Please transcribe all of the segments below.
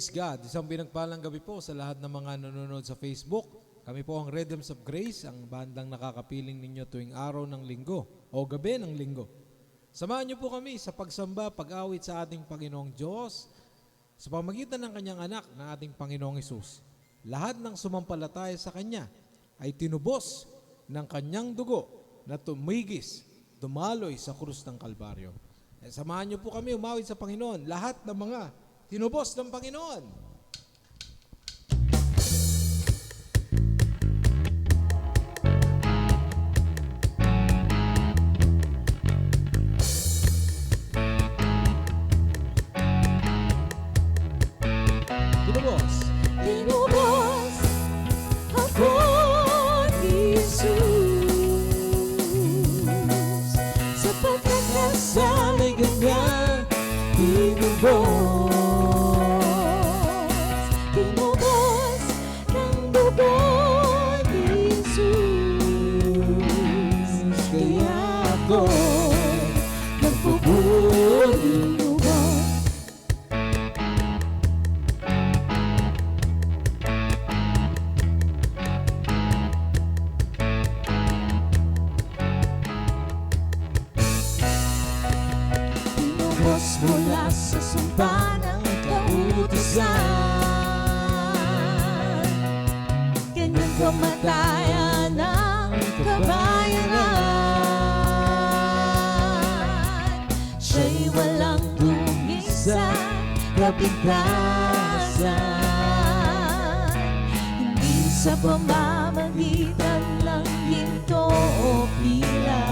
Praise God. Isang pinagpalang gabi po sa lahat ng mga nanonood sa Facebook. Kami po ang Rhythms of Grace, ang bandang nakakapiling ninyo tuwing araw ng linggo o gabi ng linggo. Samahan niyo po kami sa pagsamba, pag-awit sa ating Panginoong Diyos sa pamagitan ng kanyang anak na ating Panginoong Hesus. Lahat ng sumampalataya sa kanya ay tinubos ng kanyang dugo na tumigis, dumaloy sa krus ng Kalbaryo. Samahan niyo po kami umawit sa Panginoon, lahat ng mga tinubos ng Panginoon. Tinubos. Tinubos ako ni Jesus sa pagkakasali kanya. Tinubos ng dugo ni Jesus, kaya ako nagpupuling lubos. Tinubos mula sa sumpa ng kautusan, kanyang kamatayan ng kabayaran. Siya'y walang tumisa, kapintasan, hindi sa pamamagitan ng ginto o pila,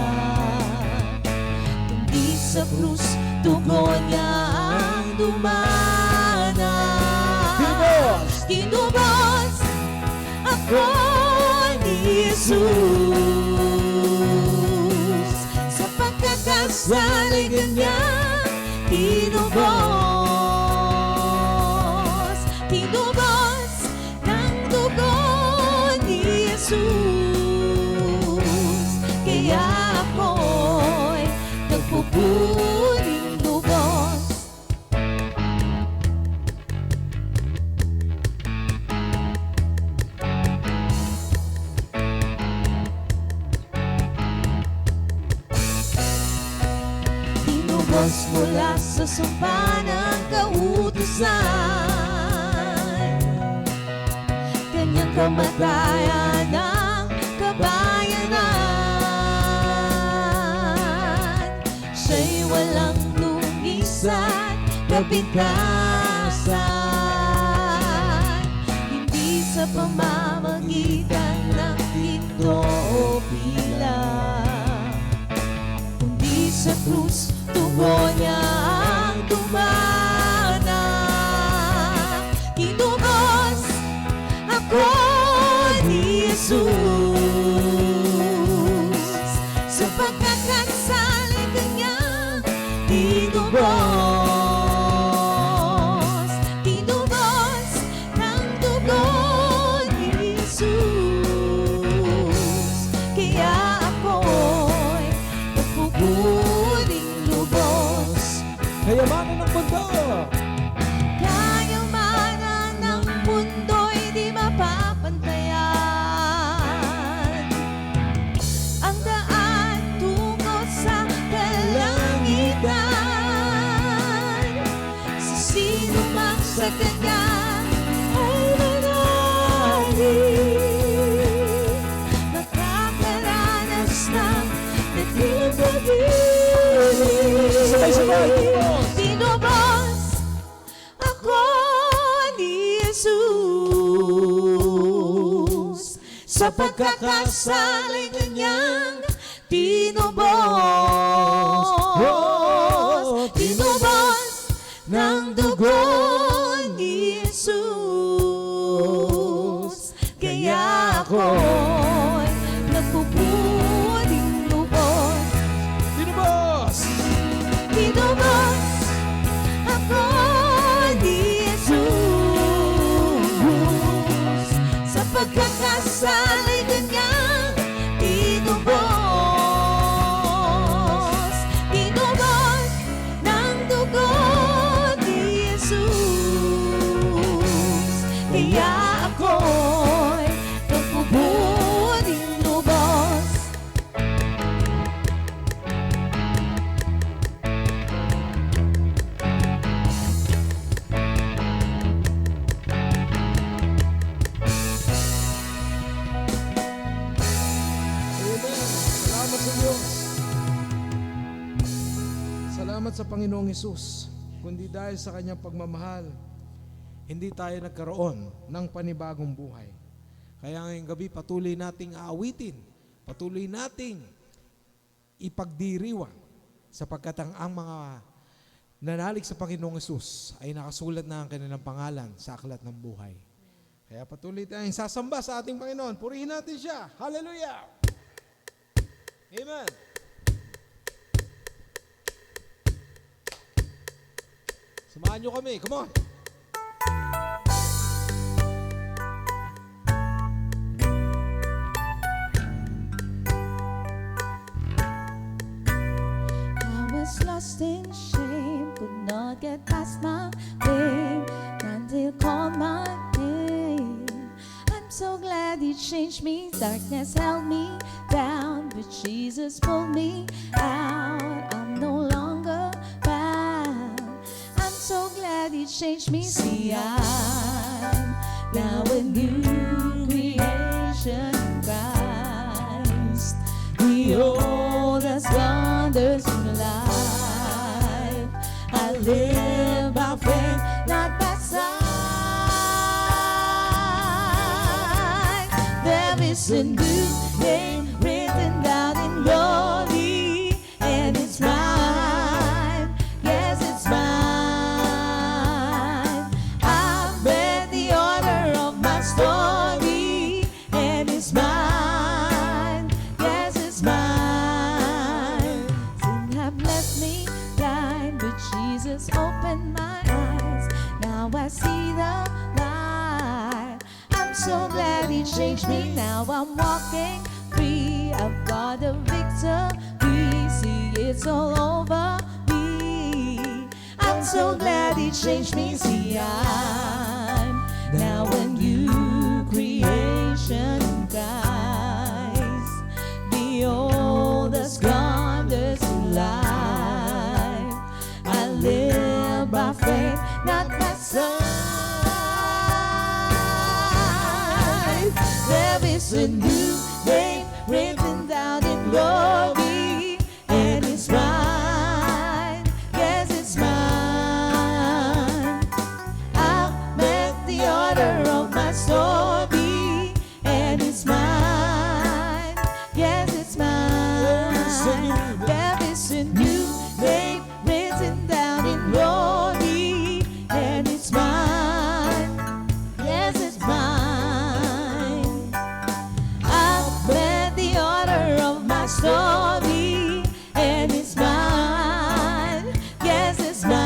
kundi sa krus, dugo niya ang dumana. Tinubos ako ni Jesus sa pagkakasali kanya. Tinubos ng dugo ni Jesus, kaya ako'y nagpupuling lubos. Tinubos mula sa sumpa ng kautusan, kanyang kamatayan ng kabayaran. Siya'y walang lumisan, kapintasan, hindi sa pamamagitan ng ginto o pila, kundi sa krus, dugo niya ang dumana. Tinubos ako ni Jesus sa pagkakasali kanya. Tinubos ng dugo ni Jesus, kaya ako'y nagpupuling lubos. Kayamanan ng mundo. Kayamanan ng mundo'y di mapapantayan, ang daan tungo sa kalangitan. Sa sino mang sa kanya ay manalig, makakaranas ng dakilang pag-ibig. Sabay-sabay. Tinubos ako ni Jesus sa pagkakasali kanyang. Tinubos ng dugo ni Jesus, kaya ako'y nagpupuling lubos. Tinubos. Tinubos ako ni Jesus sa pagkakasali kanyang. Tinubos ng dugo ni Jesus, sa Diyos. Salamat sa Panginoong Hesus. Kundi dahil sa kanyang pagmamahal, hindi tayo nagkaroon ng panibagong buhay. Kaya ngayong gabi patuloy nating aawitin, patuloy nating ipagdiriwang sapagkat ang mga nanalig sa Panginoong Hesus ay nakasulat na ang kanilang pangalan sa aklat ng buhay. Kaya patuloy tayong sasamba sa ating Panginoon. Purihin natin siya. Hallelujah! Amen! Samahan nyo kami. Come on! I was lost in shame, could not get past my pain until called my name. I'm so glad He changed me. Darkness held me down, but Jesus pulled me out. I'm no longer bound. I'm so glad He changed me. See, I'm now a new creation in Christ. The old has gone, there's new life. I live by faith, not by sight. There is a new name written down in glory, and it's mine. Yes, it's mine. I've read the order of my story, and it's mine. Yes, it's mine. Sin have left me blind, but Jesus opened my eyes. Now I see the light. I'm so glad He changed me. Now I'm walking free. I've got a victory. See, it's all over me. I'm so glad He changed me. See, I'm now a new creation in Christ. The old has gone, there's new life. I live by faith, not by sight. There is a new name written down in glory, and it's mine. Yes, it's mine. I've met the order of my story, and it's mine. Yes, it's mine. There is a new name written down in glory, and it's mine. Yes, it's mine. I've read the order of my story, and it's mine. Yes, it's mine.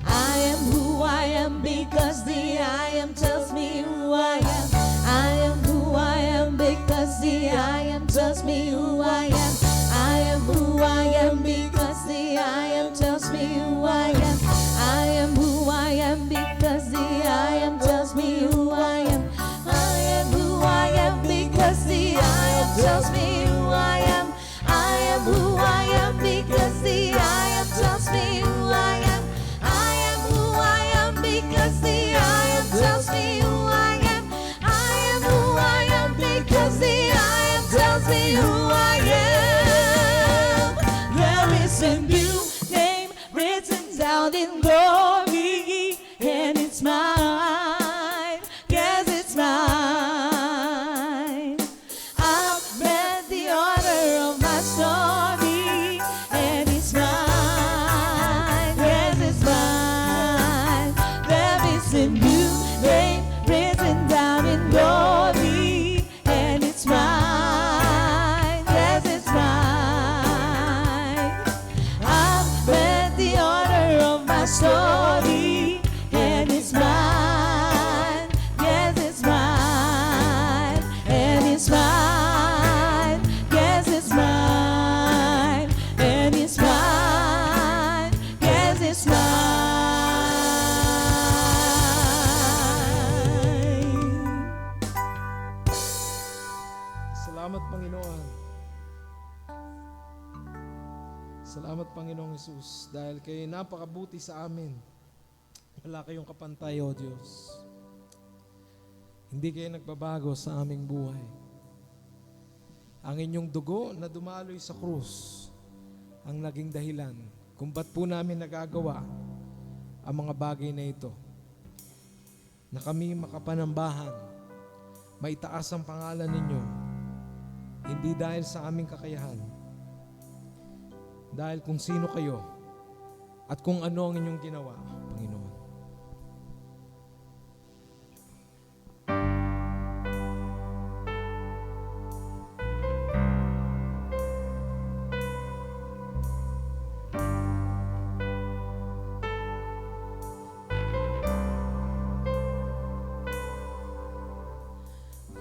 I am who I am because the I am tells me who I am. I am who I am because the I am tells me who I am. I am who I am because the I am tells me who I am. I am who I am because the I am tells me who I am. I am who I am because the I am tells me who I am. I am who I am because the I am tells me who I am. I am who I am because the I am tells me who I am. I am who I am because the I am tells me who I am. There is a new name written down in glory, and it's mine. Yes, it's mine. I've read the order of my story, and it's mine. Yes, it's mine. There is a new name written down in glory, and it's mine. Yes, it's mine. I've read the order of my story, and it's mine. Yes, it's mine. And it's mine. Yes, it's mine. And it's mine. Yes, it's mine. Salamat, Panginoon. Salamat, Panginoong Hesus, dahil kayo napakabuti sa amin. Wala kayong kapantay, O Diyos. Hindi kayo nagbabago sa aming buhay. ang inyong dugo na dumaloy sa krus ang naging dahilan kung ba't po namin nagagawa ang mga bagay na ito. Na kami makapanambahan, maitaas ang pangalan ninyo, hindi dahil sa aming kakayahan, dahil kung sino kayo at kung ano ang inyong ginawa, Panginoon.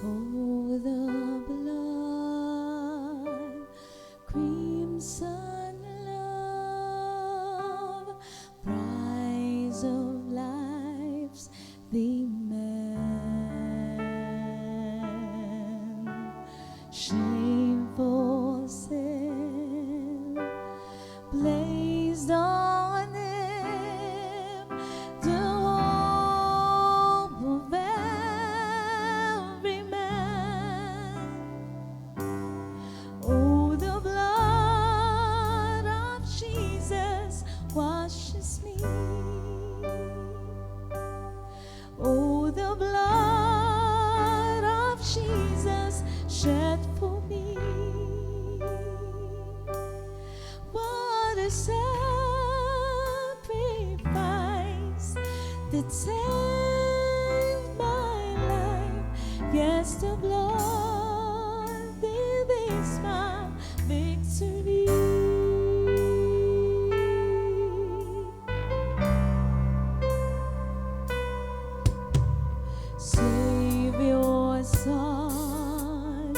Oh, the blood, crimson love, prize of life's demand, shameful sin placed on him, the hope of every man. Oh, the blood of Jesus washes me. Oh, the blood of Jesus shed for me. What a sacrifice that saved my life. Yes, the blood is my victory. Savior, Son,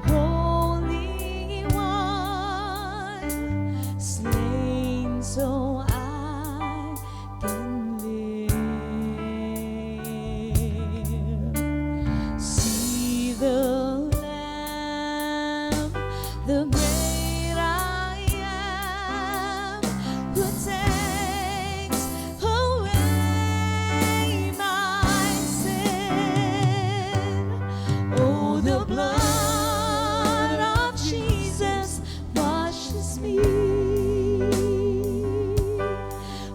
Holy One, slain so I can live. See the Lamb, the great I am, who takes away my sin. Oh, the blood of Jesus washes me.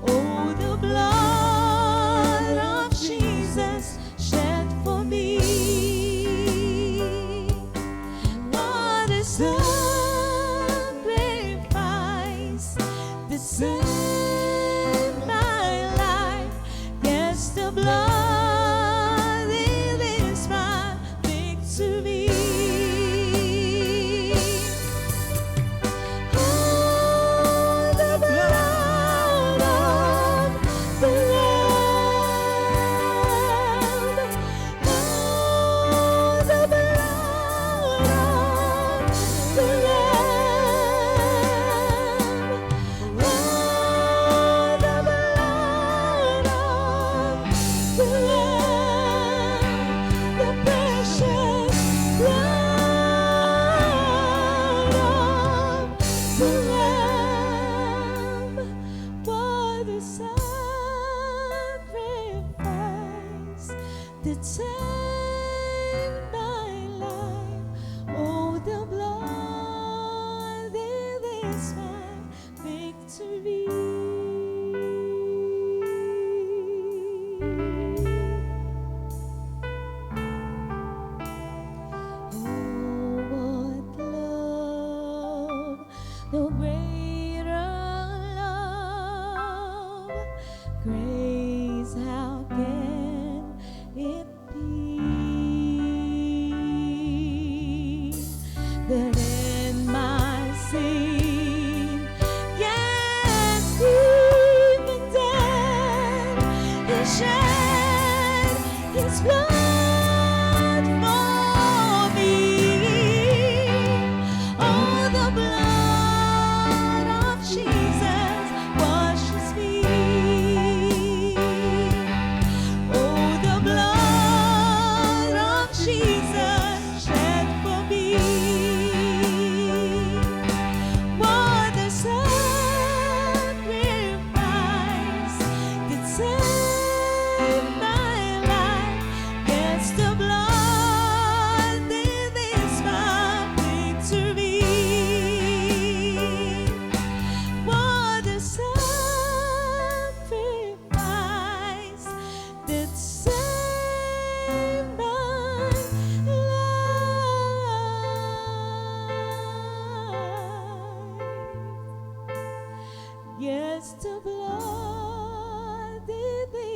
Oh, the blood of Jesus shed for me. What a sacrifice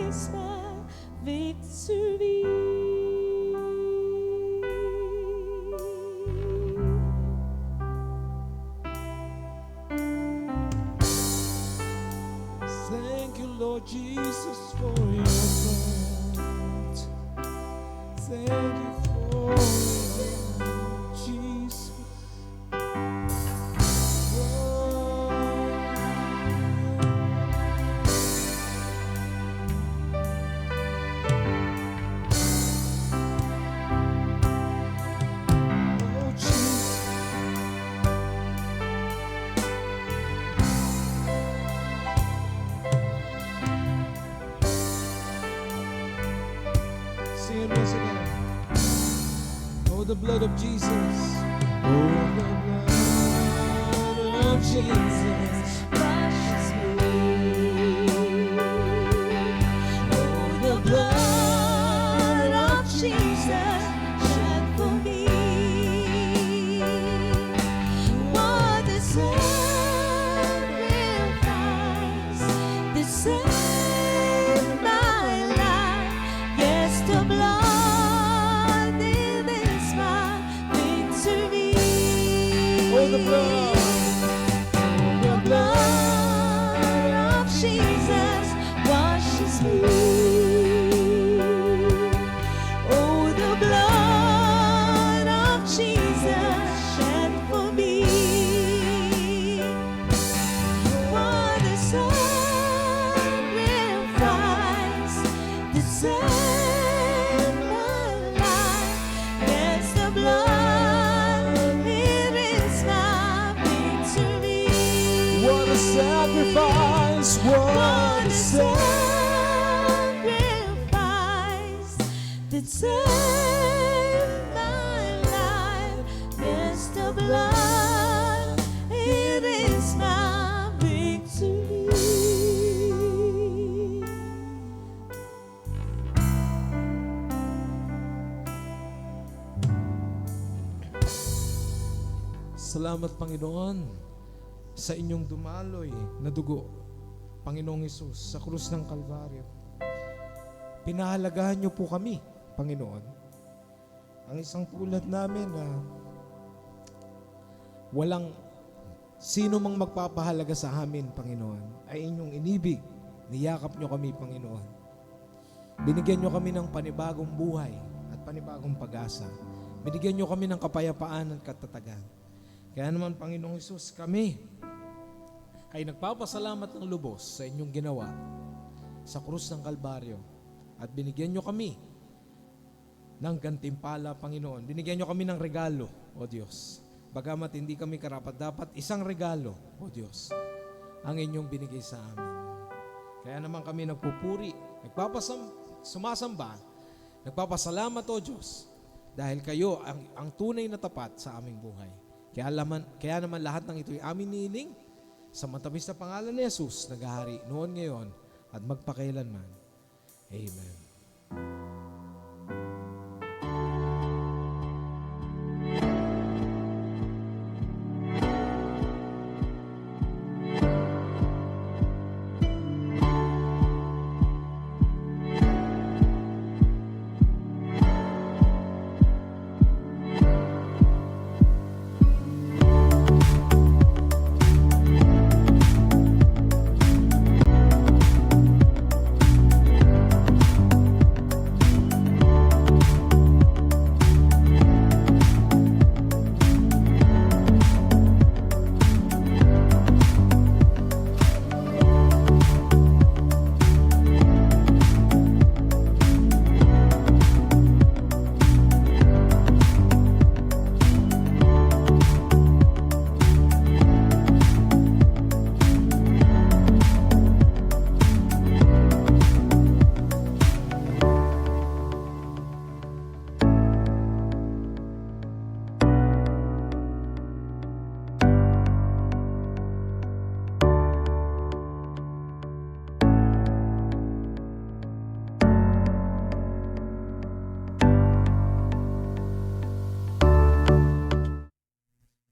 is my victory. Thank you, Lord Jesus, for your love. Thank you for your love, Jesus. Oh, Jesus. Sing it once again. Oh, the blood of Jesus. Oh, the blood of Jesus. Washes me. Oh, the blood of Jesus shed for me. What a sacrifice that saved my life. Yes, the blood, it is my victory. Oh, the blood. The blood of Jesus washes me. Oh, the blood of Jesus shed for me. What a sacrifice that saved my life. Yes, the blood, it is my victory. What a sacrifice. What a sacrifice that saved my life. Yes, the blood, it is my victory. Salamat, Panginoon, sa inyong dumaloy na dugo, Panginoong Hesus, sa krus ng Kalbaryo. Pinahalagahan niyo po kami, Panginoon. Ang isang tulad namin na walang sino mang magpapahalaga sa amin, Panginoon, ay inyong inibig. Niyakap niyo kami, Panginoon. Binigyan niyo kami ng panibagong buhay at panibagong pag-asa. Binigyan niyo kami ng kapayapaan at katatagan. Kaya naman, Panginoong Hesus, kami ay nagpapasalamat ng lubos sa inyong ginawa sa krus ng Kalbaryo. At binigyan nyo kami ng gantimpala, Panginoon. Binigyan nyo kami ng regalo, O Diyos. Bagamat hindi kami karapat-dapat, isang regalo, O Diyos, ang inyong binigay sa amin. Kaya naman kami nagpupuri, sumasamba, nagpapasalamat, O Diyos, dahil kayo ang tunay na tapat sa aming buhay. Kaya naman lahat ng ito'y amin nihiling sa matamis na pangalan ni Jesus, naghahari noon, ngayon, at magpakailanman. Amen.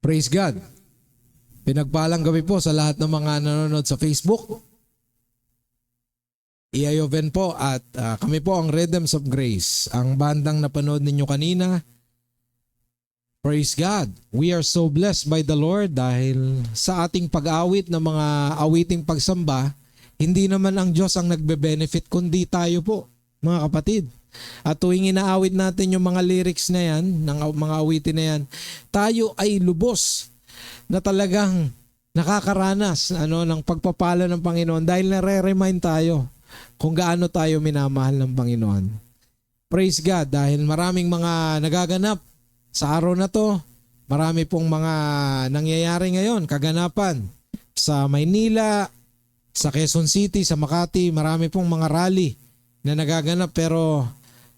Praise God. Pinagpalang gabi po sa lahat ng mga nanonood sa Facebook. Iayoven po at kami po ang Rhythms of Grace. Ang bandang napanood ninyo kanina, praise God. We are so blessed by the Lord dahil sa ating pag-awit ng mga awiting pagsamba, hindi naman ang Diyos ang nagbe-benefit kundi tayo po, mga kapatid. At tuwing inaawit natin yung mga lyrics na yan, ng mga awitin na yan, tayo ay lubos na talagang nakakaranas ng pagpapala ng Panginoon dahil nare-remind tayo kung gaano tayo minamahal ng Panginoon. Praise God dahil maraming mga nagaganap sa araw na to. Marami pong mga nangyayari ngayon, kaganapan sa Maynila, sa Quezon City, sa Makati. Marami pong mga rally na nagaganap pero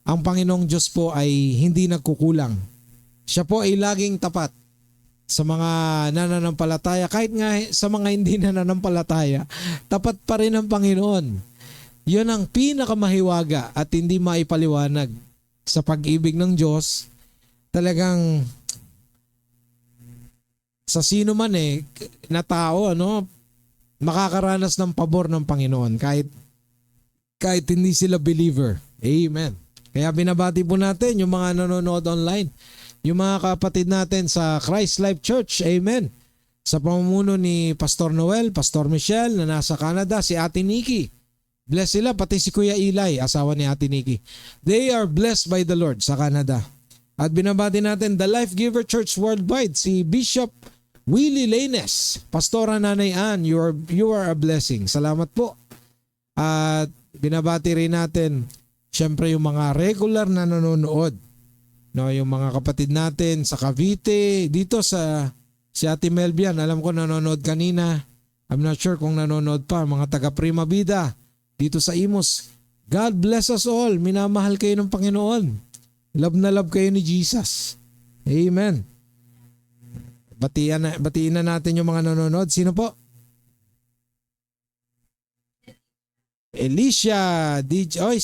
ang Panginoong Diyos po ay hindi nagkukulang. Siya po ay laging tapat sa mga nananampalataya. Kahit nga sa mga hindi nananampalataya, tapat pa rin ang Panginoon. Yun ang pinakamahiwaga at hindi maipaliwanag sa pag-ibig ng Diyos. Talagang sa sino man na tao makakaranas ng pabor ng Panginoon kahit hindi sila believer. Amen. Kaya binabati po natin yung mga nanonood online, yung mga kapatid natin sa Christ Life Church. Amen. Sa pamumuno ni Pastor Noel, Pastor Michelle na nasa Canada, si Ate Nikki. Bless sila, pati si Kuya Eli, asawa ni Ate Nikki. They are blessed by the Lord sa Canada. At binabati natin the Life Giver Church Worldwide, si Bishop Willie Lanes, Pastora Nanay Ann, you are a blessing. Salamat po. At binabati rin natin, syempre yung mga regular na nanonood. Yung mga kapatid natin sa Cavite, dito si Ate Melvian, alam ko nanonood kanina. I'm not sure kung nanonood pa, mga taga Prima Vida. Dito sa Imos, God bless us all. Minamahal kayo ng Panginoon. Love na love kayo ni Jesus. Amen. Batiin na natin yung mga nanonood. Sino po? Alicia.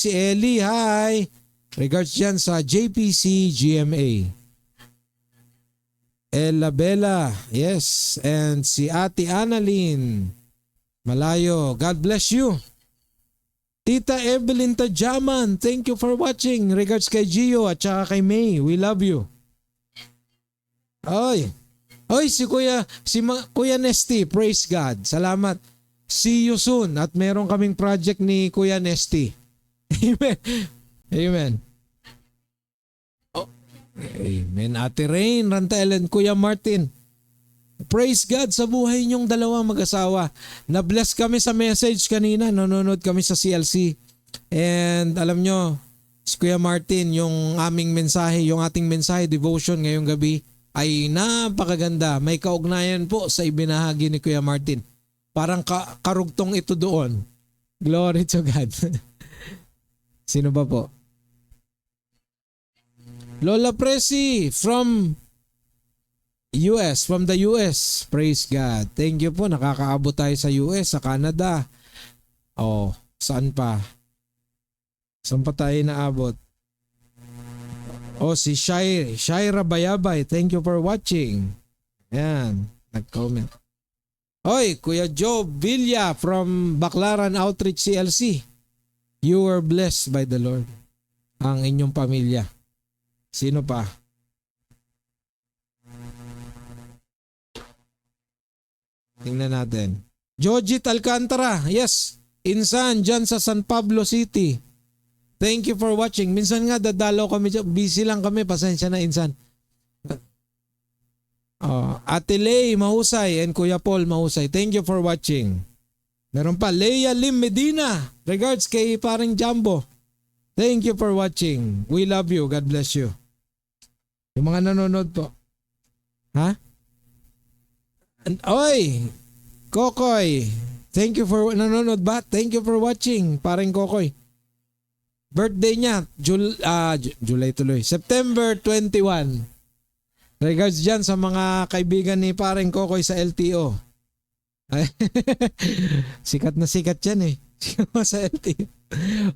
Si Ellie. Hi. Regards dyan sa JPC GMA. Ella Bella. Yes. And si Ate Annalyn Malayo. God bless you. Tita Evelyn Tajaman, thank you for watching. Regards kay Gio at saka kay May. We love you. Si Kuya Nesty, praise God. Salamat. See you soon. At meron kaming project ni Kuya Nesty. Amen. Amen. Amen. Ate Rain, Rantaelen, Kuya Martin. Praise God sa buhay niyong dalawang mag-asawa. Na-bless kami sa message kanina. Nanonood kami sa CLC. And alam nyo, si Kuya Martin, yung aming mensahe, yung ating mensahe, devotion ngayong gabi, ay napakaganda. May kaugnayan po sa ibinahagi ni Kuya Martin. Parang karugtong ito doon. Glory to God. Sino ba po? Lola Presi from the US. Praise God. Thank you po. Nakakaabot tayo sa US, sa Canada. Saan pa? Saan pa tayo naabot? Si Shaira Bayabay. Thank you for watching. Ayan. Nag-comment. Kuya Joe Villa from Baclaran Outreach CLC. You are blessed by the Lord. Ang inyong pamilya. Sino pa? Tingnan natin. Jojit Alcantara. Yes. Insan dyan sa San Pablo City. Thank you for watching. Minsan nga dadalaw kami dyan. Busy lang kami. Pasensya na Insan. Ate Lay mahusay and Kuya Paul mahusay. Thank you for watching. Meron pa. Leia Lim Medina. Regards kay paring Jumbo. Thank you for watching. We love you. God bless you. Yung mga nanonood po. Ha? Kokoy. Thank you for nanonood ba? Thank you for watching. Paring Kokoy. Birthday niya, July tuloy. September 21. Regards dyan sa mga kaibigan ni paring Kokoy sa LTO. Sikat na sikat yan sa LTO.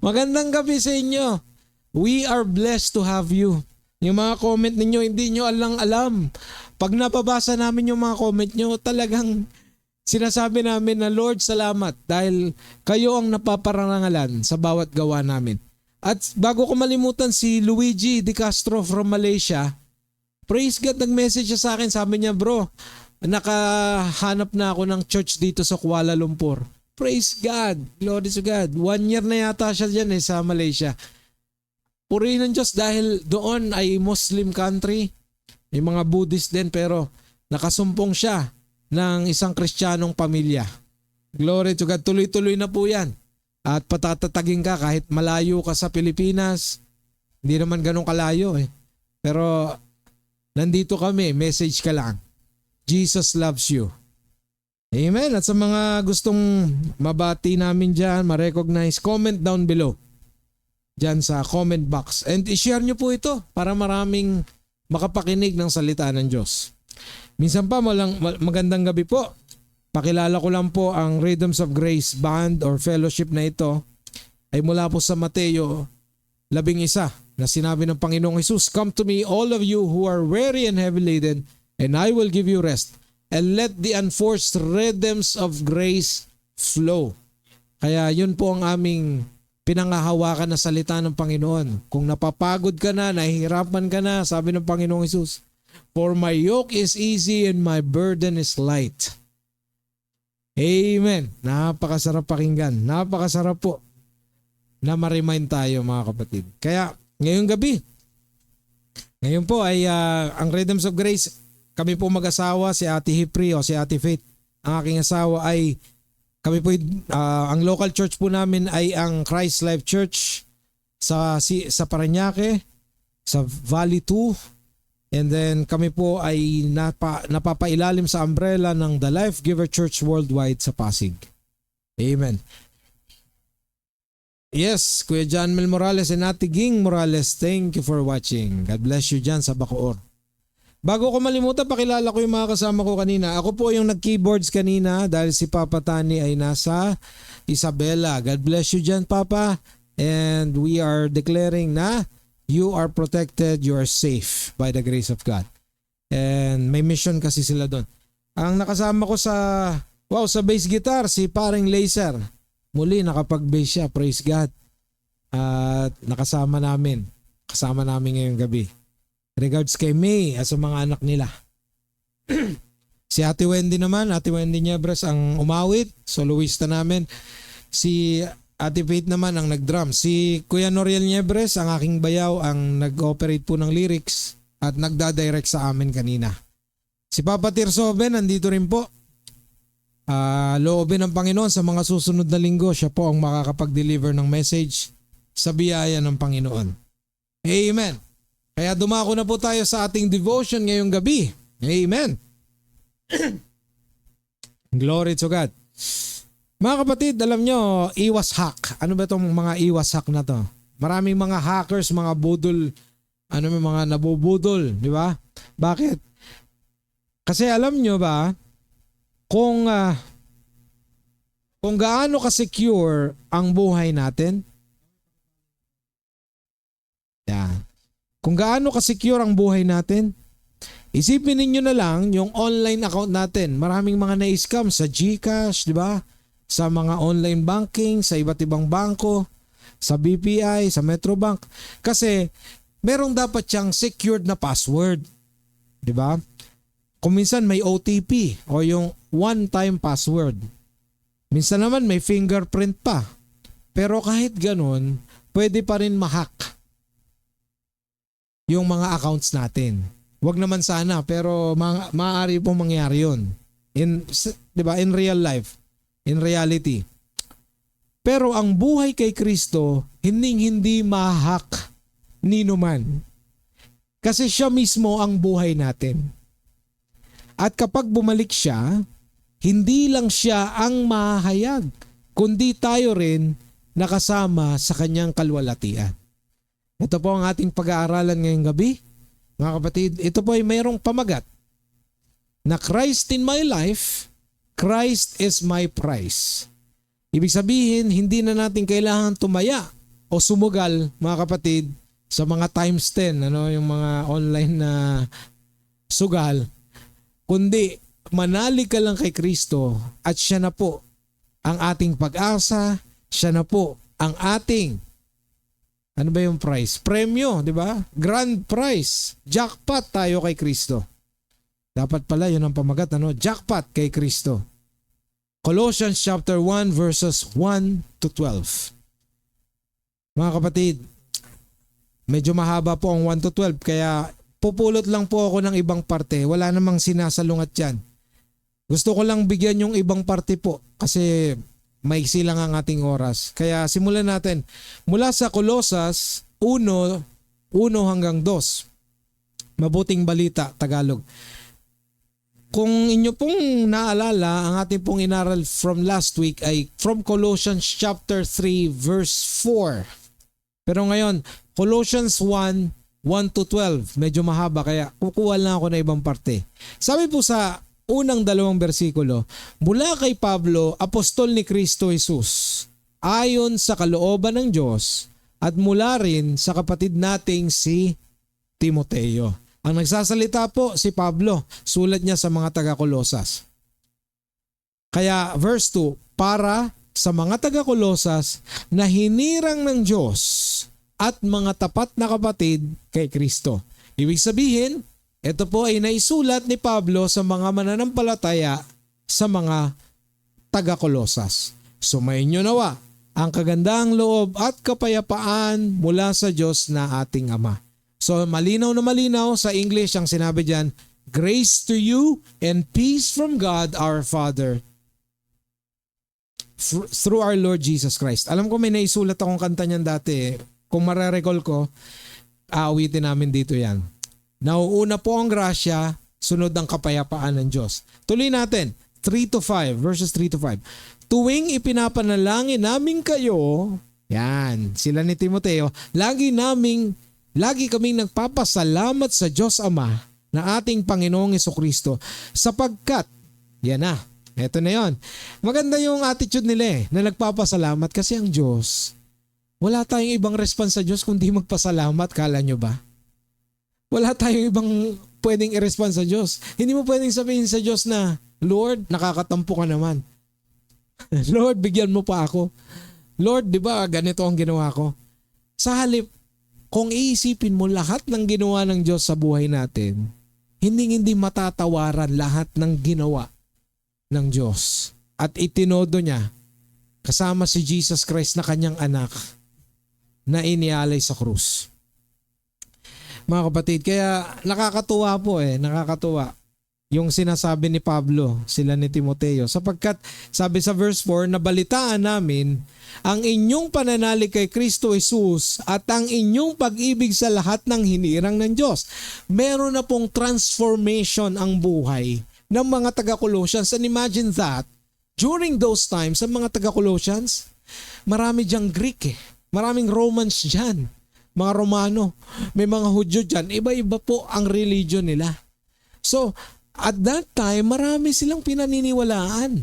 Magandang gabi sa inyo. We are blessed to have you. Yung mga comment ninyo, hindi nyo alam. Pag napabasa namin yung mga comment nyo, talagang sinasabi namin na Lord, salamat dahil kayo ang napaparangalan sa bawat gawa namin. At bago ko malimutan, si Luigi De Castro from Malaysia, praise God, nag-message siya sa akin. Sabi niya, bro, nakahanap na ako ng church dito sa Kuala Lumpur. Praise God. Glory to God. 1 year na yata siya dyan sa Malaysia. Purihin ng Diyos dahil doon ay Muslim country. May mga Buddhist din pero nakasumpong siya ng isang Kristiyanong pamilya. Glory to God. Tuloy-tuloy na po yan. At patatatagin ka kahit malayo ka sa Pilipinas. Hindi naman ganun kalayo eh. Pero nandito kami, message ka lang. Jesus loves you. Amen. At sa mga gustong mabati namin dyan, ma-recognize, comment down below. Dyan sa comment box. And i-share nyo po ito para maraming makapakinig ng salita ng Diyos. Minsan pa, magandang gabi po. Pakilala ko lang po ang Rhythms of Grace Band or Fellowship na ito ay mula po sa Mateo 11 na sinabi ng Panginoong Jesus, "Come to me all of you who are weary and heavy laden, and I will give you rest. And let the unforced rhythms of grace flow." Kaya yun po ang aming pinangahawakan na salita ng Panginoon. Kung napapagod ka na, nahihirapan ka na, sabi ng Panginoong Jesus, "For my yoke is easy and my burden is light." Amen. Napakasarap pakinggan. Napakasarap po na ma-remind tayo mga kapatid. Kaya ngayong gabi, ngayon po ay ang Rhythms of Grace, kami po mag-asawa, si Ate Hipri o si Ate Faith. Ang aking asawa ay, kami po, ang local church po namin ay ang Christ Life Church sa Parañaque, sa Valley 2. And then kami po ay napapailalim sa umbrella ng The Life Giver Church Worldwide sa Pasig. Amen. Yes, Kuya John Mel Morales and Ate Ging Morales, thank you for watching. God bless you dyan sa Bacoor. Bago ko malimutan, pakilala ko yung mga kasama ko kanina. Ako po yung nag-keyboards kanina dahil si Papa Tani ay nasa Isabela. God bless you dyan, Papa. And we are declaring na you are protected, you are safe by the grace of God. And may mission kasi sila doon. Ang nakasama ko sa bass guitar, si Paring Laser. Muli nakapag-bass siya, praise God. At nakasama namin. Kasama namin ngayong gabi. Regards kay May at sa mga anak nila. Si Ate Wendy naman, Ate Wendy Niebres ang umawit, soloista namin. Si Ate Faith naman ang nag-drum. Si Kuya Noriel Niebres, ang aking bayaw, ang nag-operate po ng lyrics at nagdadirect sa amin kanina. Si Papa Tirsoben, nandito rin po. Loobin ng Panginoon sa mga susunod na linggo, siya po ang makakapag-deliver ng message sa biyaya ng Panginoon. Amen. Kaya dumako na po tayo sa ating devotion ngayong gabi. Amen. Glory to God. Mga kapatid, alam nyo, iwas hack. Ano ba itong mga iwas hack na to? Maraming mga hackers, mga budol, mga nabubudol, di ba? Bakit? Kasi alam nyo ba, kung gaano ka-secure ang buhay natin, yan. Kung gaano ka-secure ang buhay natin, isipin ninyo na lang yung online account natin. Maraming mga na-scam sa GCash, di ba? Sa mga online banking, sa iba't ibang bangko, sa BPI, sa Metrobank. Kasi merong dapat siyang secured na password. Di ba? Kung minsan may OTP o yung one-time password. Minsan naman may fingerprint pa. Pero kahit ganun, pwede pa rin ma-hack yung mga accounts natin. Wag naman sana, pero maaari pong mangyari yun. Di ba? In real life. In reality. Pero ang buhay kay Kristo, hindi ma-hack ni numan. Kasi siya mismo ang buhay natin. At kapag bumalik siya, hindi lang siya ang mahayag, kundi tayo rin nakasama sa kanyang kalwalatian. Ito po ang ating pag-aaralan ngayong gabi. Mga kapatid, ito po ay mayroong pamagat na Christ in my life, Christ is my price. Ibig sabihin, hindi na natin kailangan tumaya o sumugal, mga kapatid, sa mga times 10, yung mga online na sugal, kundi manalig ka lang kay Kristo at siya na po ang ating pag-asa, siya na po ang ating, ano ba yung prize? Premyo, di ba? Grand prize. Jackpot tayo kay Kristo. Dapat pala yun ang pamagat, ano? Jackpot kay Kristo. Colossians chapter 1 verses 1 to 12. Mga kapatid, medyo mahaba po ang 1 to 12 kaya pupulot lang po ako ng ibang parte. Wala namang sinasalungat yan. Gusto ko lang bigyan yung ibang parte po kasi maiksi lang ang ating oras. Kaya simulan natin mula sa Colosas 1 hanggang 2. Mabuting balita, Tagalog. Kung inyo pong naalala, ang ating pong inaral from last week ay from Colossians chapter 3 verse 4. Pero ngayon, Colossians 1 to 12. Medyo mahaba kaya kukuha lang ako na ibang parte. Sabi po sa unang dalawang bersikulo, mula kay Pablo, apostol ni Kristo Jesus, ayon sa kalooban ng Diyos, at mula rin sa kapatid nating si Timoteo. Ang nagsasalita po si Pablo, sulat niya sa mga taga-Kolosas. Kaya verse 2, para sa mga taga-Kolosas na hinirang ng Diyos at mga tapat na kapatid kay Kristo. Ibig sabihin, ito po ay naisulat ni Pablo sa mga mananampalataya sa mga taga-Kolosas. Sumayin nyo nawa ang kagandahang loob at kapayapaan mula sa Diyos na ating Ama. So malinaw na malinaw sa English ang sinabi diyan, grace to you and peace from God our Father through our Lord Jesus Christ. Alam ko may naisulat akong kanta niyan dati. Kung marerecall ko, aawitin namin dito yan. Nauuna po ang grasya, sunod ang kapayapaan ng Diyos. Tuloy natin, 3 to 5, verses 3 to 5. Tuwing ipinapanalangin namin kayo, yan, sila ni Timoteo, lagi kaming nagpapasalamat sa Diyos Ama na ating Panginoong Jesucristo sapagkat, yan na, eto na yon. Maganda yung attitude nila na nagpapasalamat kasi ang Diyos, wala tayong ibang response sa Diyos kundi magpasalamat, kala nyo ba? Wala tayong ibang pwedeng i-response sa Diyos. Hindi mo pwedeng sabihin sa Diyos na, Lord, nakakatampo ka naman. Lord, bigyan mo pa ako. Lord, di ba ganito ang ginawa ko? Sa halip, kung iisipin mo lahat ng ginawa ng Diyos sa buhay natin, hindi matatawaran lahat ng ginawa ng Diyos. At itinodo niya kasama si Jesus Christ na kanyang anak na inialay sa krus. Mga kapatid, kaya nakakatuwa po nakakatuwa yung sinasabi ni Pablo, sila ni Timoteo, sapagkat sabi sa verse 4, nabalitaan namin ang inyong pananalig kay Kristo Jesus at ang inyong pag-ibig sa lahat ng hinirang ng Diyos. Meron na pong transformation ang buhay ng mga taga-Colossians. And imagine that, during those times, sa mga taga-Colossians, marami diyang Greek maraming Romans dyan. Mga Romano, may mga Hudyo dyan, iba-iba po ang religion nila. So, at that time, marami silang pinaniniwalaan.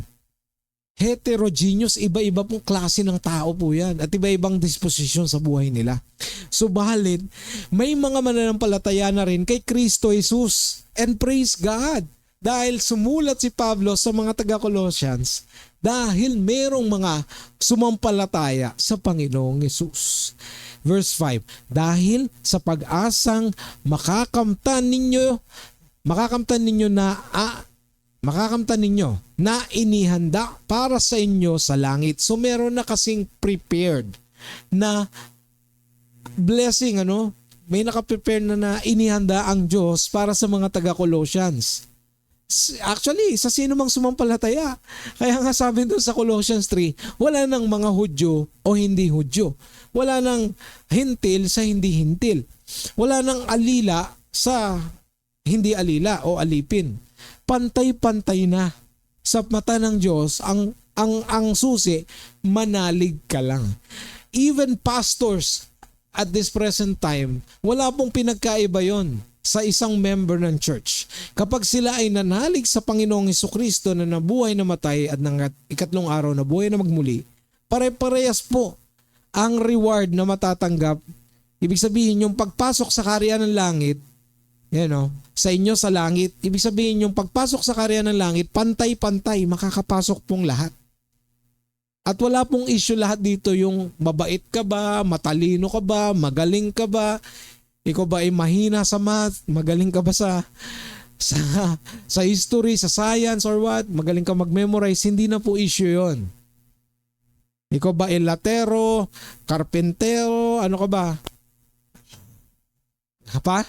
Heterogeneous, iba-iba pong klase ng tao po yan at iba-ibang disposisyon sa buhay nila. Subalit, may mga mananampalataya na rin kay Kristo Jesus. And praise God! Dahil sumulat si Pablo sa mga taga-Colossians dahil merong mga sumampalataya sa Panginoong Jesus. Verse 5, dahil sa pag-asang makakamtan ninyo na inihanda para sa inyo sa langit. So meron na kasing prepared na blessing, may nakaprepare na inihanda ang Diyos para sa mga taga-Colossians. Actually, sa sino mang sumampalataya. Kaya nga sabi doon sa Colossians 3, wala nang mga Hudyo o hindi Hudyo. Wala nang hintil sa hindi hintil. Wala nang alila sa hindi alila o alipin. Pantay-pantay na sa mata ng Diyos ang susi, manalig ka lang. Even pastors at this present time, wala pong pinagkaiba yon sa isang member ng church. Kapag sila ay nanalig sa Panginoong Jesucristo na nabuhay na matay at ng ikatlong araw na buhay na magmuli, pare-parehas po ang reward na matatanggap. Ibig sabihin, yung pagpasok sa kaharian ng langit, Yan o. Sa inyo sa langit. Ibig sabihin yung pagpasok sa karya ng langit, pantay-pantay, makakapasok pong lahat. At wala pong issue lahat dito yung mabait ka ba, matalino ka ba, magaling ka ba, ikaw ba ay mahina sa math, magaling ka ba sa history, sa science or what, magaling ka mag-memorize, hindi na po issue yon. Ikaw ba ay latero, karpentero, ano ka ba? Pa?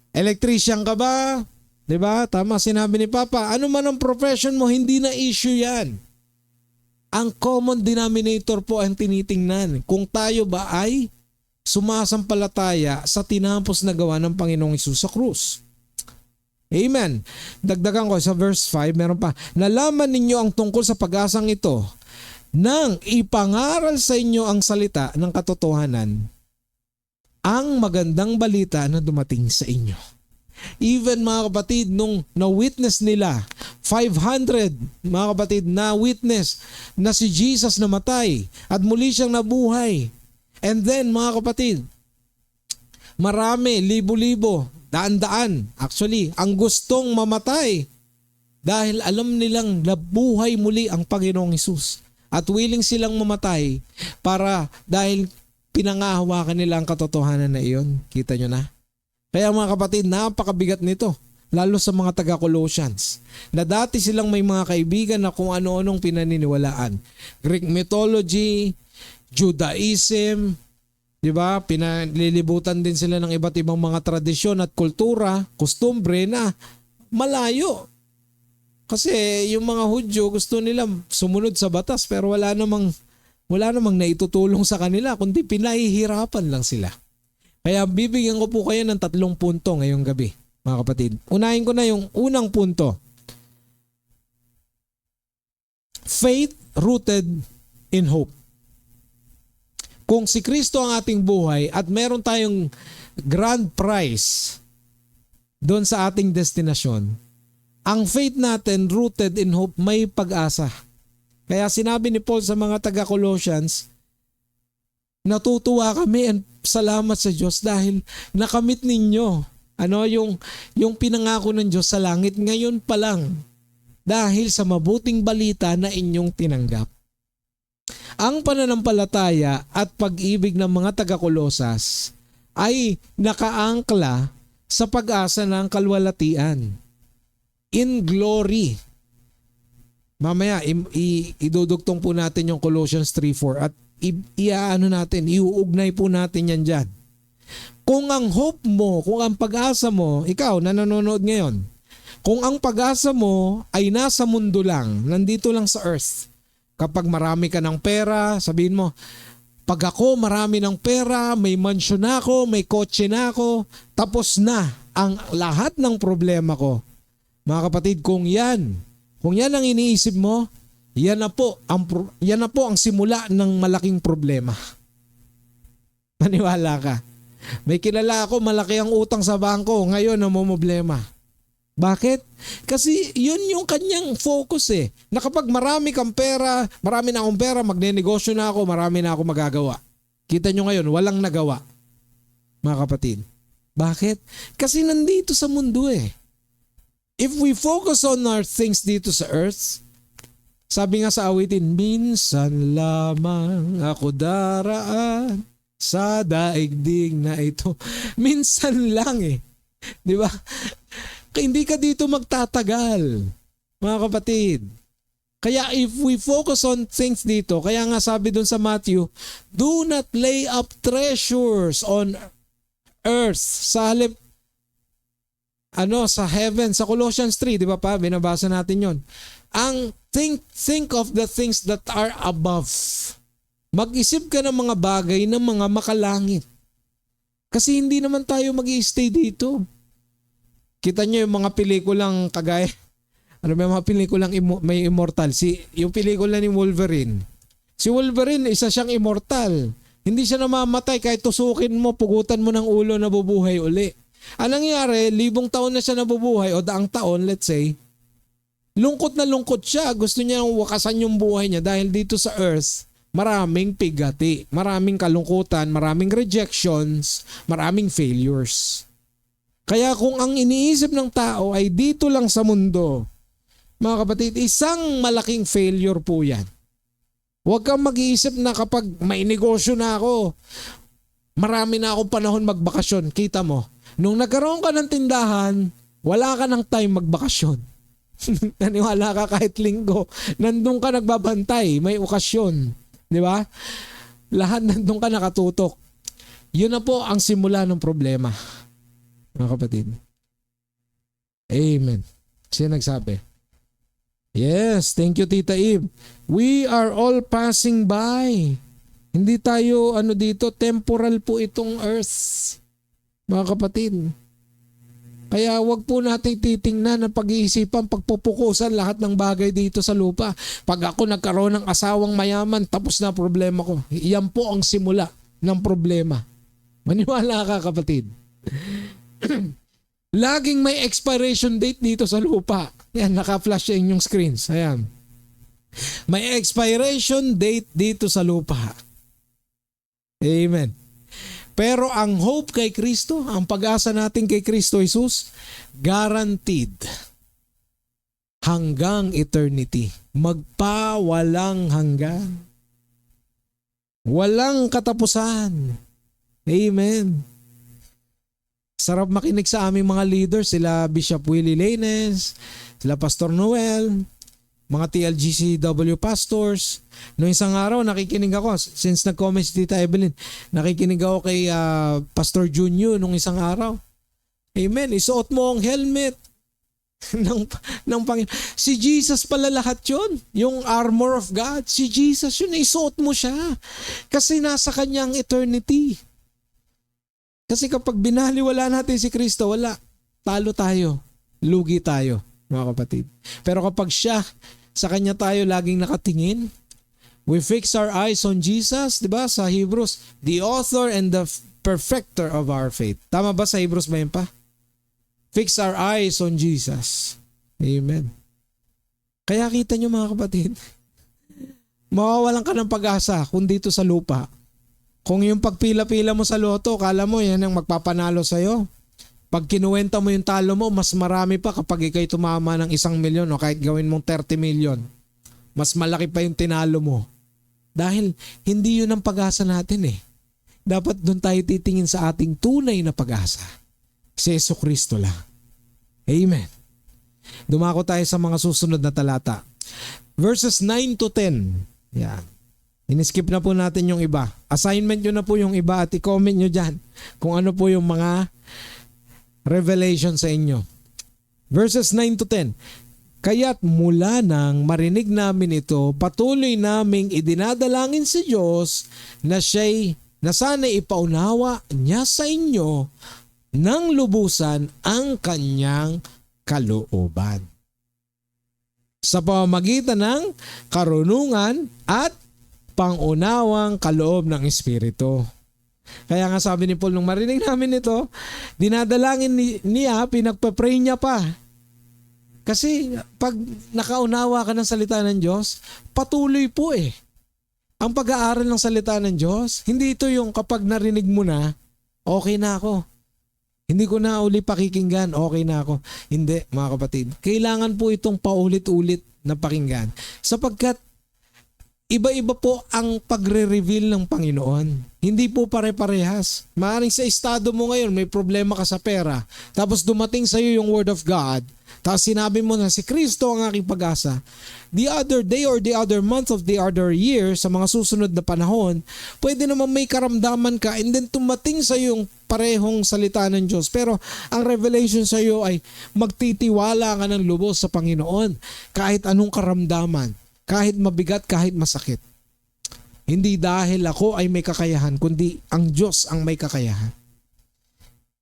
Electrician ka ba? 'Di ba? Tama sinabi ni Papa. Ano man ang profession mo, hindi na issue 'yan. Ang common denominator po ang tinitingnan. Kung tayo ba ay sumasampalataya sa tinapos na gawa ng Panginoong Hesus sa krus. Amen. Dagdagan ko sa verse 5, meron pa. Nalaman ninyo ang tungkol sa pag-asang ito nang ipangaral sa inyo ang salita ng katotohanan, ang magandang balita na dumating sa inyo. Even mga kapatid, nung na-witness nila, 500 mga kapatid na witness na si Jesus namatay at muli siyang nabuhay. And then mga kapatid, marami, libo-libo, daan-daan, actually, ang gustong mamatay dahil alam nilang nabuhay muli ang Panginoong Hesus. At willing silang mamatay para dahil pinangahawakan nila ang katotohanan na iyon. Kita nyo na? Kaya mga kapatid, napakabigat nito. Lalo sa mga taga-Colossians. Na dati silang may mga kaibigan na kung ano-anong pinaniniwalaan. Greek mythology, Judaism, di ba? Pinalilibutan din sila ng iba't ibang mga tradisyon at kultura, kustumbre na malayo. Kasi yung mga Hudyo gusto nila sumunod sa batas pero wala namang naitutulong sa kanila kundi pinahihirapan lang sila. Kaya bibigyan ko po kayo ng 3 punto ngayong gabi, mga kapatid. Unahin ko na yung unang punto. Faith rooted in hope. Kung si Kristo ang ating buhay at meron tayong grand prize doon sa ating destinasyon, ang faith natin rooted in hope, may pag-asa. Kaya sinabi ni Paul sa mga taga-Colossians, natutuwa kami and salamat sa Diyos dahil nakamit ninyo yung pinangako ng Diyos sa langit ngayon pa lang dahil sa mabuting balita na inyong tinanggap. Ang pananampalataya at pag-ibig ng mga taga-Kolosas ay nakaangkla sa pag-asa ng kalwalatian. In glory. Mamaya, idudugtong po natin yung Colossians 3:4 at iuugnay po natin yan dyan. Kung ang hope mo, kung ang pag-asa mo, ikaw na nanonood ngayon, kung ang pag-asa mo ay nasa mundo lang, nandito lang sa earth, kapag marami ka ng pera, sabihin mo, pag ako marami ng pera, may mansion na ako, may kotse na ako, tapos na ang lahat ng problema ko. Mga kapatid, kung yan ang iniisip mo, yan na po ang simula ng malaking problema. Maniwala ka. May kilala ako, malaki ang utang sa bangko, ngayon namomroblema. Bakit? Kasi yun yung kanyang focus eh. Na kapag marami na akong pera, magnenegosyo na ako, marami na ako magagawa. Kita nyo ngayon, walang nagawa. Mga kapatid. Bakit? Kasi nandito sa mundo eh. If we focus on our things dito sa earth, sabi nga sa awitin, minsan lamang ako daraan sa daigdig na ito. Minsan lang eh. Di ba? Hindi ka dito magtatagal, mga kapatid. Kaya if we focus on things dito, kaya nga sabi dun sa Matthew, do not lay up treasures on earth, sa halip, sa heaven, sa Colossians 3, di ba pa? Binabasa natin yon. Ang think of the things that are above. Mag-isip ka ng mga bagay ng mga makalangit. Kasi hindi naman tayo mag-i-stay dito. Kita nyo yung mga pelikulang kagaya, may mga pelikulang may immortal. Yung pelikula ni Wolverine. Si Wolverine, isa siyang immortal. Hindi siya namamatay kahit tusukin mo, pugutan mo ng ulo, nabubuhay uli. Anong nangyari, 1,000 taon na siya nabubuhay o daang taon, let's say, lungkot na lungkot siya. Gusto niya wakasan yung buhay niya dahil dito sa earth, maraming pigati, maraming kalungkutan, maraming rejections, maraming failures. Kaya kung ang iniisip ng tao ay dito lang sa mundo, mga kapatid, isang malaking failure po yan. Huwag kang mag-iisip na kapag may negosyo na ako, marami na akong panahon magbakasyon. Kita mo, nung nagkaroon ka ng tindahan, wala ka ng time magbakasyon. Naniwala ka kahit linggo, nandun ka nagbabantay, may okasyon. Di ba? Lahat nandun ka nakatutok. Yun na po ang simula ng problema. Mga kapatid. Amen. Sino nagsabi? Yes, thank you Tita Eve. We are all passing by. Hindi tayo dito, temporal po itong earth. Mga kapatid. Kaya wag po natin titingnan ng pag-iisipan, pagpupukusan lahat ng bagay dito sa lupa. Pag ako nagkaroon ng asawang mayaman, tapos na problema ko. Iyan po ang simula ng problema. Maniwala ka kapatid. Laging may expiration date dito sa lupa. Yan, naka-flash sa inyong screens. Ayan. May expiration date dito sa lupa. Amen. Pero ang hope kay Kristo, ang pag-asa natin kay Kristo Jesus, guaranteed. Hanggang eternity. Magpawalang hanggan. Walang katapusan. Amen. Sarap makinig sa aming mga leaders, sila Bishop Willie Lanes, sila Pastor Noel, mga TLGCW pastors. Noong isang araw, nakikinig ako, since nag-comment si Tita Evelyn, nakikinig ako kay Pastor Junyo noong isang araw. Amen, isuot mo ang helmet ng Panginoon. Si Jesus pala lahat yun, yung armor of God. Si Jesus yun, isuot mo siya. Kasi nasa kanyang eternity. Kasi kapag binaliwala natin si Kristo, wala. Talo tayo. Lugi tayo, mga kapatid. Pero kapag siya, sa kanya tayo laging nakatingin, we fix our eyes on Jesus, di ba? Sa Hebrews, the author and the perfecter of our faith. Tama ba sa Hebrews ba yun pa? Fix our eyes on Jesus. Amen. Kaya kita nyo mga kapatid, mawawalan ka ng pag-asa kung dito sa lupa. Kung yung pagpila-pila mo sa loto, kala mo yan ang magpapanalo sa'yo. Pag kinuwenta mo yung talo mo, mas marami pa kapag ikay tumama ng 1 milyon o kahit gawin mong 30 million. Mas malaki pa yung tinalo mo. Dahil hindi yun ang pag-asa natin eh. Dapat doon tayo titingin sa ating tunay na pag-asa. Si Jesucristo lang. Amen. Dumako tayo sa mga susunod na talata. Verses 9 to 10. Yan. Iniskip na po natin yung iba. Assignment nyo na po yung iba at i-comment nyo dyan kung ano po yung mga revelation sa inyo. Verses 9 to 10. Kaya't mula nang marinig namin ito, patuloy naming idinadalangin sa Diyos na sana'y ipaunawa niya sa inyo ng lubusan ang kanyang kalooban. Sa pamamagitan ng karunungan at pangunawang kaloob ng Espiritu. Kaya nga sabi ni Paul, nung marinig namin ito, dinadalangin niya, pinagpa-pray niya pa. Kasi pag nakaunawa ka ng salita ng Diyos, patuloy po eh. Ang pag-aaral ng salita ng Diyos, hindi ito yung kapag narinig mo na, okay na ako. Hindi ko na uli pakikinggan, okay na ako. Hindi, mga kapatid. Kailangan po itong paulit-ulit na pakinggan. Sapagkat iba-iba po ang pagre-reveal ng Panginoon. Hindi po pare-parehas. Maaaring sa estado mo ngayon, may problema ka sa pera. Tapos dumating sa iyo yung Word of God. Tapos sinabi mo na si Kristo ang aking pag-asa. The other day or the other month of the other year, sa mga susunod na panahon, pwede naman may karamdaman ka and then tumating sa iyo yung parehong salita ng Diyos. Pero ang revelation sa iyo ay magtitiwala ka ng lubos sa Panginoon kahit anong karamdaman. Kahit mabigat, kahit masakit. Hindi dahil ako ay may kakayahan, kundi ang Diyos ang may kakayahan.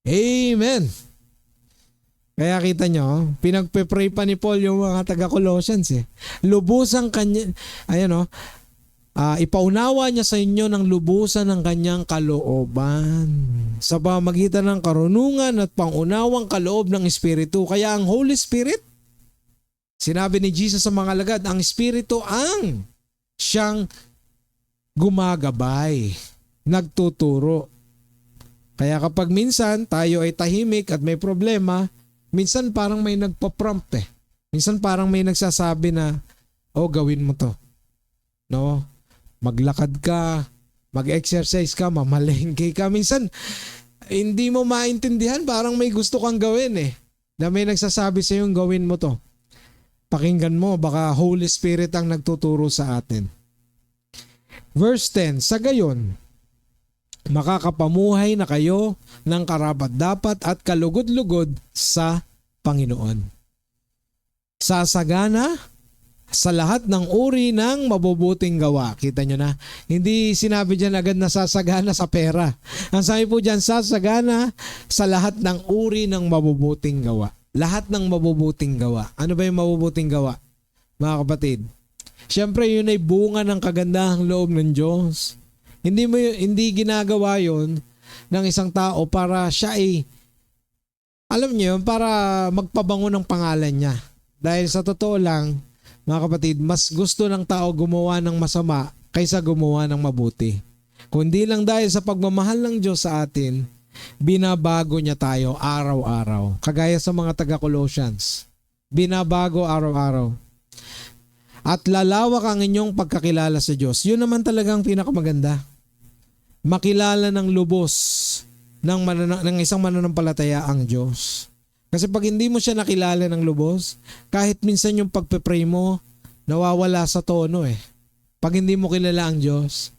Amen. Kaya kita nyo, pinagpe-pray pa ni Paul yung mga taga-Colossians eh. Lubusan kanya, ipaunawa niya sa inyo ng lubusan ng kanyang kalooban sa pamamagitan ng karunungan at pangunawang kaloob ng Espiritu. Kaya ang Holy Spirit, sinabi ni Jesus sa mga alagad, ang Espiritu ang siyang gumagabay, nagtuturo. Kaya kapag minsan tayo ay tahimik at may problema, minsan parang may nagpa-prompt eh. Minsan parang may nagsasabi na, oh, gawin mo to. No? Maglakad ka, mag-exercise ka, mamalengke ka. Minsan, hindi mo maintindihan, parang may gusto kang gawin eh. Na may nagsasabi sa yung gawin mo to. Pakinggan mo, baka Holy Spirit ang nagtuturo sa atin. Verse 10, sa gayon, makakapamuhay na kayo ng karapat-dapat at kalugod-lugod sa Panginoon. Sasagana sa lahat ng uri ng mabubuting gawa. Kita nyo na? Hindi sinabi dyan agad na sasagana sa pera. Ang sabi po dyan, sasagana sa lahat ng uri ng mabubuting gawa. Lahat ng mabubuting gawa. Ano ba yung mabubuting gawa? Mga kapatid, siyempre yun ay bunga ng kagandahang loob ng Diyos. Hindi ginagawa yon ng isang tao para siya ay, alam niyo, para magpabango ng pangalan niya. Dahil sa totoo lang, mga kapatid, mas gusto ng tao gumawa ng masama kaysa gumawa ng mabuti. Kundi lang dahil sa pagmamahal ng Diyos sa atin, binabago niya tayo araw-araw. Kagaya sa mga taga-Colossians. Binabago araw-araw. At lalawak ang inyong pagkakilala sa Diyos. Yun naman talagang pinakamaganda. Makilala ng lubos ng isang mananampalataya ang Diyos. Kasi pag hindi mo siya nakilala ng lubos, kahit minsan yung pagpe-pray mo, nawawala sa tono eh. Pag hindi mo kilala ang Diyos,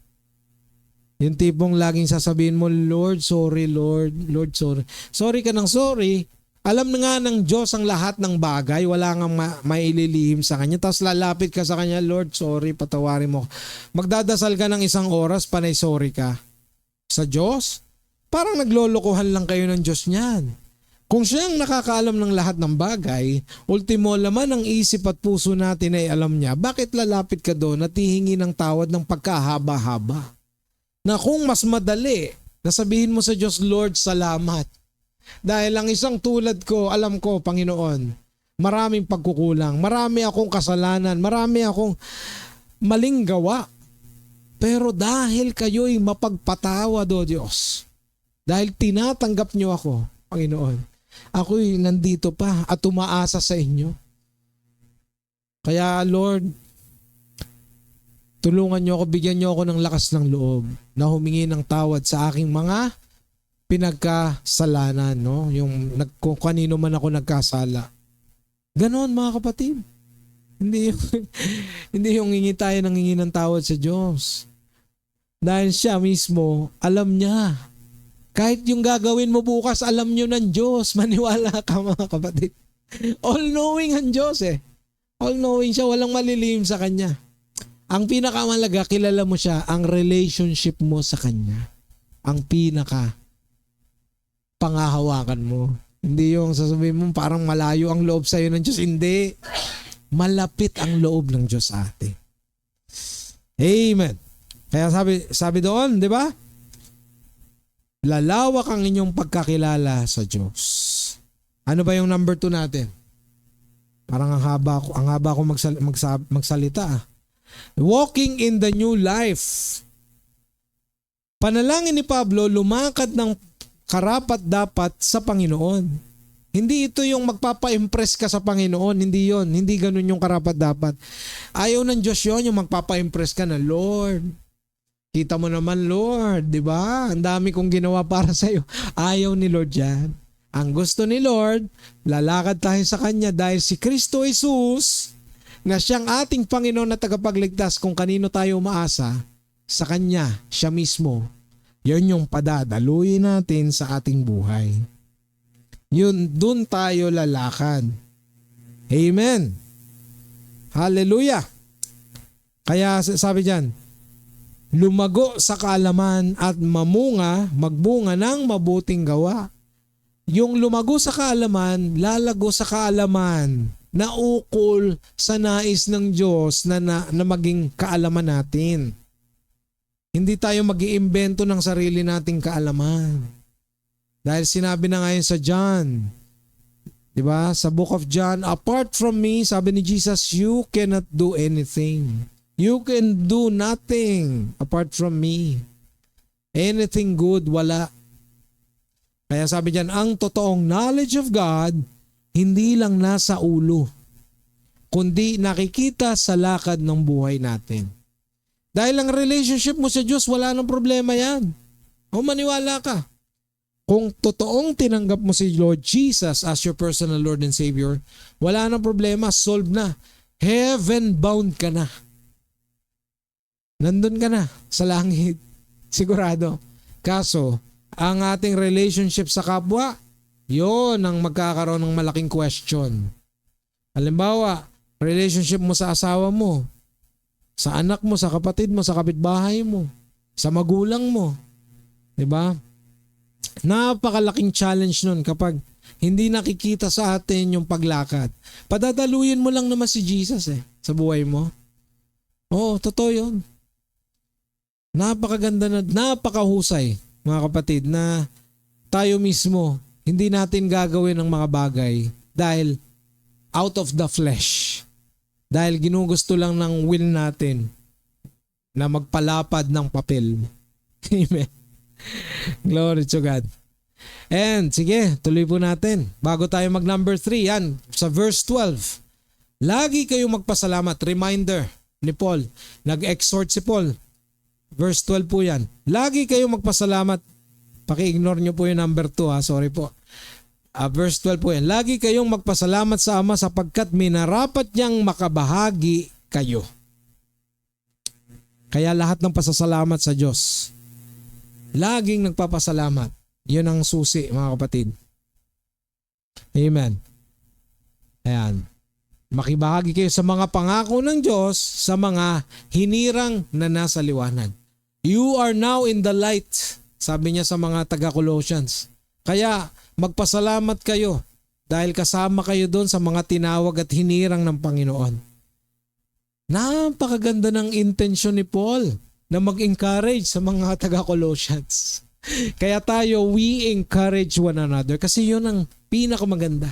yung tipong laging sasabihin mo, Lord, sorry, Lord, Lord, sorry. Sorry ka ng sorry. Alam na nga ng Diyos ang lahat ng bagay, wala kang maililihim sa Kanya. Tapos lalapit ka sa Kanya, Lord, sorry, patawarin mo. Magdadasal ka ng 1 oras, panay sorry ka. Sa Diyos, parang naglolokohan lang kayo ng Diyos niyan. Kung siyang nakakaalam ng lahat ng bagay, ultimo laman ang isip at puso natin ay alam niya, bakit lalapit ka doon at hihingi ng tawad ng pagkahaba-haba? Na kung mas madali, nasabihin mo sa Diyos, Lord, salamat. Dahil ang isang tulad ko, alam ko, Panginoon, maraming pagkukulang, marami akong kasalanan, marami akong maling gawa. Pero dahil kayo'y mapagpatawad, O Diyos, dahil tinatanggap niyo ako, Panginoon, ako'y nandito pa at umaasa sa inyo. Kaya Lord, tulungan niyo ako, bigyan niyo ako ng lakas ng loob na humingi ng tawad sa aking mga pinagkasalanan, no? Kung kanino man ako nagkasala. Ganon mga kapatid. Hindi yung hingi tayo ng hingi ng tawad sa Diyos. Dahil siya mismo, alam niya. Kahit yung gagawin mo bukas, alam niyo ng Diyos. Maniwala ka mga kapatid. All-knowing ang Diyos eh. All-knowing siya, walang malilihim sa Kanya. Ang pinakamalaga, kilala mo siya, ang relationship mo sa Kanya. Ang pangahawakan mo. Hindi yung sasabihin mo parang malayo ang loob sa'yo ng Diyos. Hindi. Malapit ang loob ng Diyos sa atin. Amen. Kaya sabi doon, di ba? Lalawak ang inyong pagkakilala sa Diyos. Ano ba yung number 2 natin? Parang ang haba ko magsalita. Walking in the new life. Panalangin ni Pablo, lumakad ng karapat-dapat sa Panginoon. Hindi ito yung magpapa-impress ka sa Panginoon. Hindi yon. Hindi ganun yung karapat-dapat. Ayaw ng Diyos yon, yung magpapa-impress ka na, Lord, kita mo naman, Lord, di ba? Ang dami kong ginawa para sa iyo. Ayaw ni Lord yan. Ang gusto ni Lord, lalakad tayo sa Kanya dahil si Kristo Jesus, na siyang ating Panginoon na tagapagligtas, kung kanino tayo umaasa, sa Kanya, siya mismo. Yan yung padadaluin natin sa ating buhay. Yun, dun tayo lalakad. Amen. Hallelujah. Kaya sabi dyan, lumago sa kaalaman at magbunga ng mabuting gawa. Yung lumago sa kaalaman, lalago sa kaalaman na ukol sa nais ng Diyos na maging kaalaman natin. Hindi tayo mag-iimbento ng sarili nating kaalaman. Dahil sinabi na ngayon sa John, di ba? Sa book of John, apart from me, sabi ni Jesus, you cannot do anything. You can do nothing apart from me. Anything good, wala. Kaya sabi diyan, ang totoong knowledge of God, hindi lang nasa ulo, kundi nakikita sa lakad ng buhay natin. Dahil ang relationship mo sa Diyos, wala nang problema yan. O maniwala ka. Kung totoong tinanggap mo si Lord Jesus as your personal Lord and Savior, wala nang problema, solved na. Heaven bound ka na. Nandun ka na sa langit. Sigurado. Kaso, ang ating relationship sa kapwa, yon ang magkakaroon ng malaking question. Halimbawa, relationship mo sa asawa mo, sa anak mo, sa kapatid mo, sa kapitbahay mo, sa magulang mo. Diba? Napakalaking challenge nun kapag hindi nakikita sa atin yung paglakad. Padadaluyin mo lang naman si Jesus sa buhay mo. Oo, totoo yun. Napakaganda na, napakahusay mga kapatid na tayo mismo hindi natin gagawin ang mga bagay dahil out of the flesh. Dahil ginugusto lang ng will natin na magpalapad ng papel. Amen. Glory to God. And sige, tuloy po natin. Bago tayo mag number 3, yan, sa verse 12. Lagi kayong magpasalamat. Reminder ni Paul. Nag-exhort si Paul. Verse 12 po yan. Lagi kayong magpasalamat. Paki-ignore nyo po yung number 2 Sorry po. Verse 12 po yan. Lagi kayong magpasalamat sa Ama sapagkat minarapat niyang makabahagi kayo. Kaya lahat ng pasasalamat sa Diyos. Laging nagpapasalamat. Yun ang susi mga kapatid. Amen. Ayan. Makibahagi kayo sa mga pangako ng Diyos sa mga hinirang na nasa liwanag. You are now in the light, sabi niya sa mga taga-Colossians. Kaya magpasalamat kayo dahil kasama kayo doon sa mga tinawag at hinirang ng Panginoon. Napakaganda ng intensyon ni Paul na mag-encourage sa mga taga-Colossians. Kaya tayo, we encourage one another kasi yun ang pinakamaganda,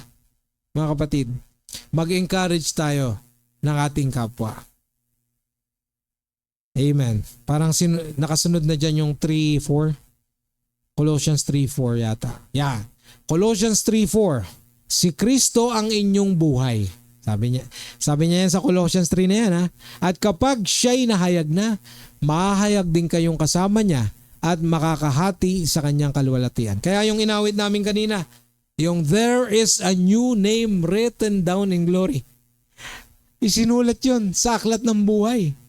mga kapatid. Mag-encourage tayo ng ating kapwa. Amen. Parang nakasunod na dyan yung 3:4. Colossians 3:4 yata. Yeah. Colossians 3:4. Si Kristo ang inyong buhay. Sabi niya yan sa Colossians 3 na yan At kapag siya'y nahayag na, mahayag din kayong kasama niya at makakahati sa kanyang kaluwalhatian. Kaya yung inawit namin kanina, yung there is a new name written down in glory. Isinulat yun sa aklat ng buhay.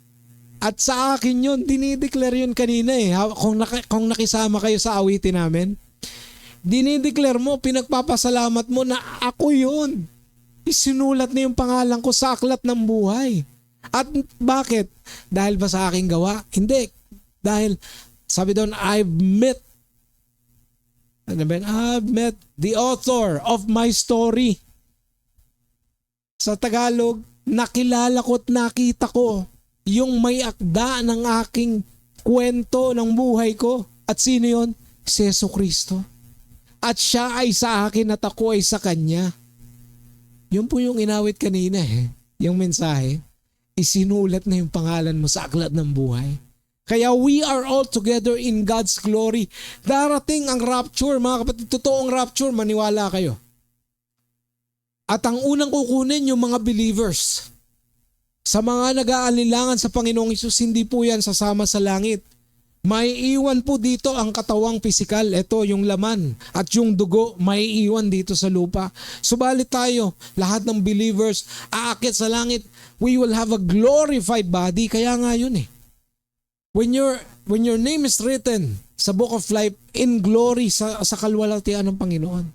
At sa akin yun, dinideclare yun kanina Kung nakisama kayo sa awitin namin, dinideclare mo, pinagpapasalamat mo na ako yun. Isinulat na yung pangalan ko sa aklat ng buhay. At bakit? Dahil ba sa aking gawa? Hindi. Dahil, sabi doon, I've met the author of my story. Sa Tagalog, nakilala ko at nakita ko yung may akda ng aking kwento ng buhay ko. At sino yun? Si Jesucristo. At siya ay sa akin at ako ay sa Kanya. Yun po yung inawit kanina yung mensahe. Isinulat na yung pangalan mo sa aklat ng buhay. Kaya we are all together in God's glory. Darating ang rapture, mga kapatid. Totoong rapture, maniwala kayo. At ang unang kukunin yung mga believers. Sa mga nag-aalilangan sa Panginoong Hesus, hindi po yan sasama sa langit. May iwan po dito ang katawang pisikal. Ito yung laman at yung dugo may iwan dito sa lupa. Subalit tayo, lahat ng believers, aakyat sa langit. We will have a glorified body. Kaya nga yun When your name is written sa Book of Life in glory sa kaluwalhatian ng Panginoon.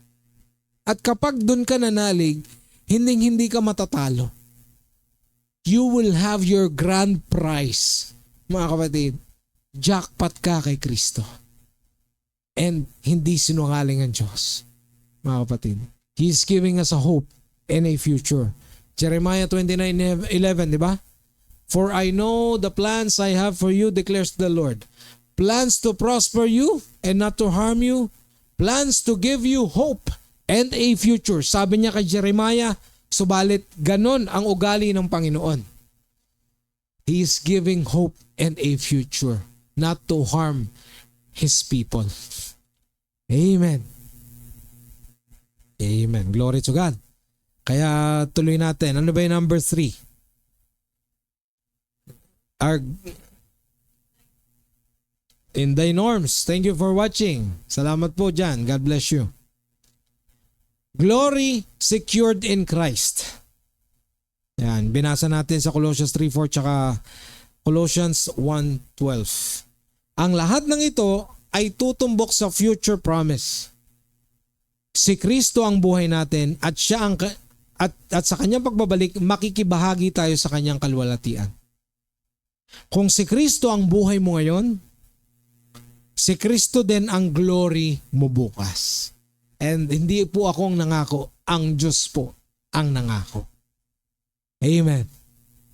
At kapag doon ka nanalig, hindi ka matatalo. You will have your grand prize, mga kapatid. Jackpot ka kay Kristo. And hindi sinungaling ang Diyos, mga kapatid. He is giving us a hope and a future. Jeremiah 29:11, di ba? For I know the plans I have for you, declares the Lord. Plans to prosper you and not to harm you. Plans to give you hope and a future. Sabi niya kay Jeremiah, subalit ganon ang ugali ng Panginoon. He is giving hope and a future, not to harm His people. Amen. Amen. Glory to God. Kaya tuloy natin. Ano ba yung number 3? In thy norms. Thank you for watching. Salamat po dyan. God bless you. Glory secured in Christ. Yan. Binasa natin sa Colossians 3:4 tsaka Colossians 1:12. Ang lahat ng ito ay tutumbok sa future promise. Si Kristo ang buhay natin at siya ang at sa kanyang pagbabalik makikibahagi tayo sa kanyang kalwalatian. Kung si Kristo ang buhay mo ngayon, si Kristo din ang glory mo bukas. And hindi po ako ang nangako, ang Diyos po ang nangako. Amen.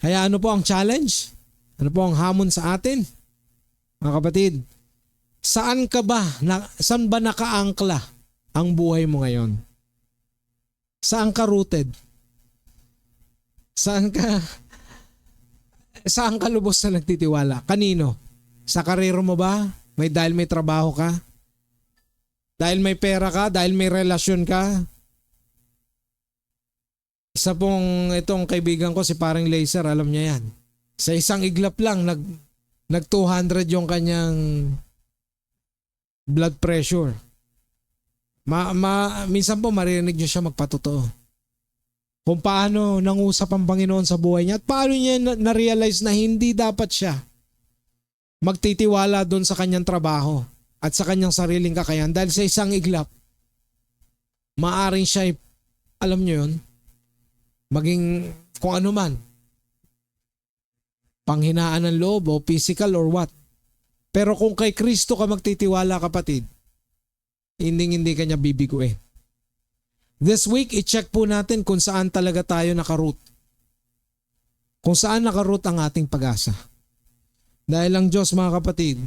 Kaya ano po ang challenge? Ano po ang hamon sa atin? Mga kapatid, saan ba nakaangkla ang buhay mo ngayon? Saan ka rooted? Saan ka lubos na nagtitiwala? Kanino? Sa karero mo ba? Dahil may trabaho ka? Dahil may pera ka? Dahil may relasyon ka? Isa pong itong kaibigan ko, si Paring Laser, alam niya yan. Sa isang iglap lang, nag 200 yung kanyang blood pressure. Minsan po maririnig niyo siya magpatotoo. Kung paano nangusap ang Panginoon sa buhay niya at paano niya na-realize na hindi dapat siya magtitiwala doon sa kanyang trabaho at sa kanyang sariling kakayahan dahil sa isang iglap, maaring siya, alam niyo yun, maging kung ano man, panghinaan ng loob o physical or what. Pero kung kay Kristo ka magtitiwala, kapatid, hindi ka niya bibiguin. This week, i-check po natin kung saan talaga tayo nakaroot. Kung saan nakaroot ang ating pag-asa. Dahil ang Diyos, mga kapatid,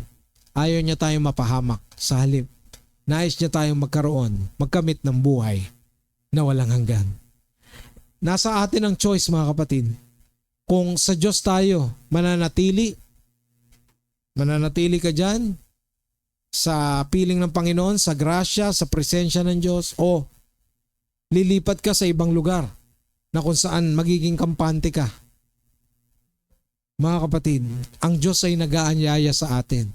ayaw niya tayong mapahamak. Sa halip, nais niya tayong magkamit ng buhay na walang hanggan. Nasa atin ang choice, mga kapatid. Kung sa Diyos tayo mananatili ka dyan, sa piling ng Panginoon, sa grasya, sa presensya ng Diyos, o lilipat ka sa ibang lugar na kung saan magiging kampante ka. Mga kapatid, ang Diyos ay nag-aanyaya sa atin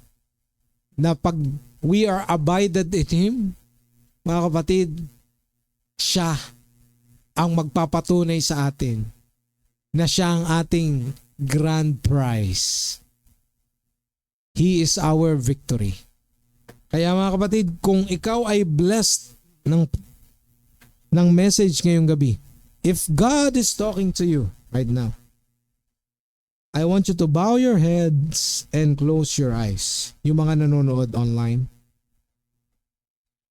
na pag we are abided in Him, mga kapatid, siya ang magpapatunay sa atin na siya ang ating grand prize. He is our victory. Kaya mga kapatid, kung ikaw ay blessed ng message ngayong gabi, if God is talking to you right now, I want you to bow your heads and close your eyes. Yung mga nanonood online.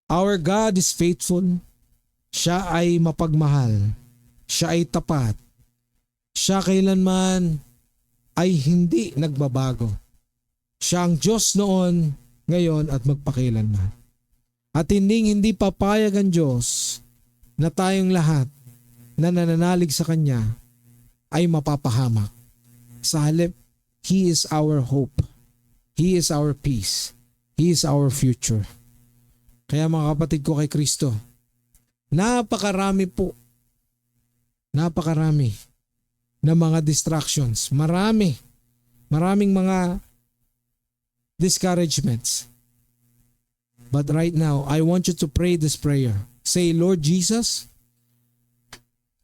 Our God is faithful. Siya ay mapagmahal. Siya ay tapat. Siya kailanman ay hindi nagbabago. Siya ang Diyos noon, ngayon at magpakailanman. At hindi papayag ang Diyos na tayong lahat na nananalig sa Kanya ay mapapahamak. Sa halip, He is our hope. He is our peace. He is our future. Kaya mga kapatid ko kay Kristo, napakarami na mga distractions. Maraming mga discouragements. But right now, I want you to pray this prayer. Say, Lord Jesus,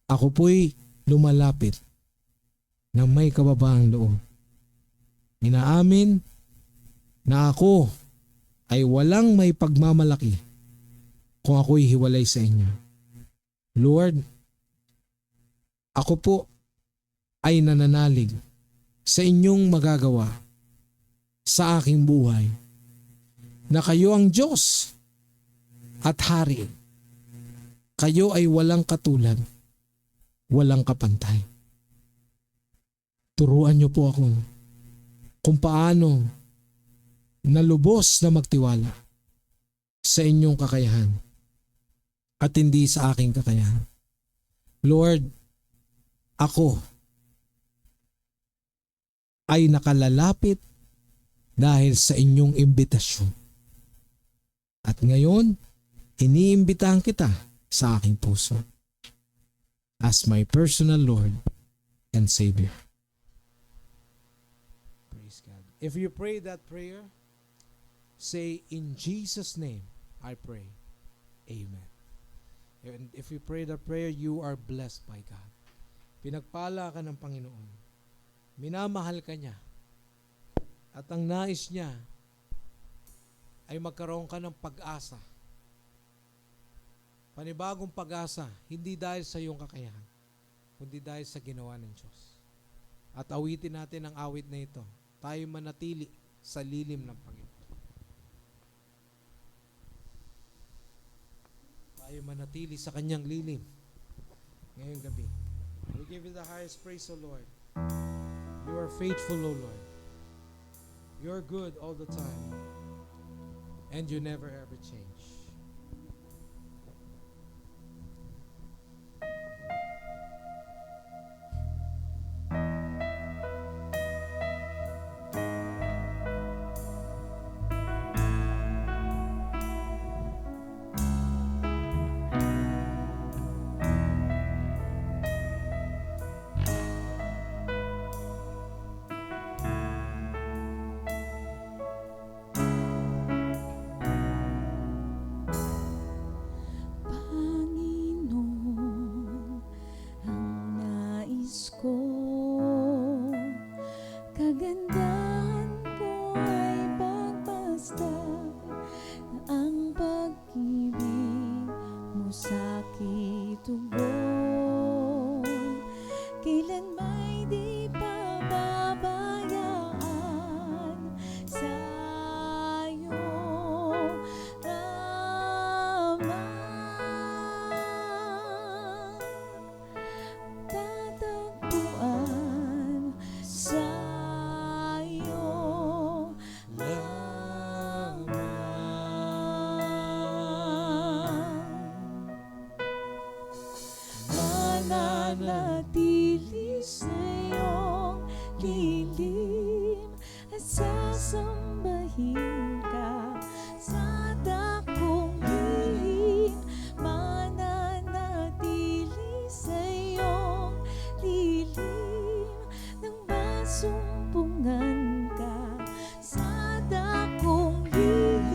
ako po'y lumalapit na may kababaang loob. Inaamin na ako ay walang may pagmamalaki kung ako'y hiwalay sa inyo. Lord, ako po ay nananalig sa inyong magagawa sa aking buhay na kayo ang Diyos at Hari. Kayo ay walang katulad, walang kapantay. Turuan niyo po ako kung paano nalubos na magtiwala sa inyong kakayahan at hindi sa aking kakayahan. Lord, ako ay nakalalapit dahil sa inyong imbitasyon. At ngayon, iniimbitahan kita sa aking puso as my personal Lord and Savior. Praise God. If you pray that prayer, say, in Jesus' name, I pray. Amen. And if you pray that prayer, you are blessed by God. Pinagpala ka ng Panginoon. Minamahal ka niya. At ang nais niya ay magkaroon ka ng pag-asa. Panibagong pag-asa, hindi dahil sa iyong kakayahan, kundi dahil sa ginawa ng Diyos. At awitin natin ang awit na ito. Tayo manatili sa lilim ng Panginoon. Tayo manatili sa kanyang lilim ngayong gabi. We give you the highest praise, O Lord. You are faithful, O Lord. You are good all the time. And you never ever change. Panginoon, ang nais ko, kagandahan mo ay pagpasdan, ang pag-ibig mo sa'kin tugon, kailan may di pababayaan sa'yo tatagpuan sa'yo mananatili sa'yong lilim at sasambahin ka sa dakong lihim, mananatili sa'yong lilim nang masumpungan ka sa dakong lihim.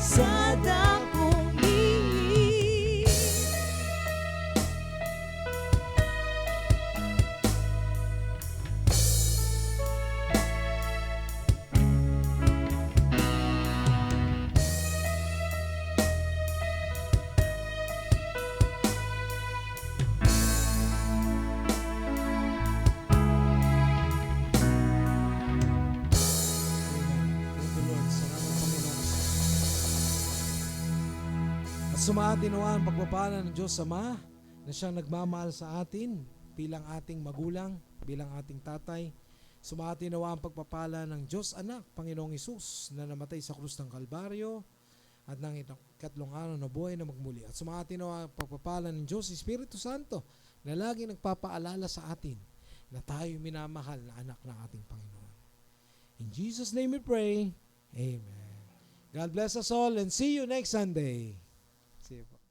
sa dakong hingin. Thank you, Lord. Salamat, Panginoon. At sumaatin nawa ang pagpapala ng Diyos Ama na siyang nagmamahal sa atin bilang ating magulang, bilang ating tatay. Sumaatin nawa ang pagpapala ng Diyos Anak, Panginoong Hesus, na namatay sa krus ng Kalbaryo at ng ikatlong araw na buhay na magmuli. At sumaatin nawa ang pagpapala ng Diyos Espiritu Santo na lagi nagpapaalala sa atin na tayo minamahal na anak ng ating Panginoon. In Jesus' name we pray. Amen. God bless us all and see you next Sunday. See you po.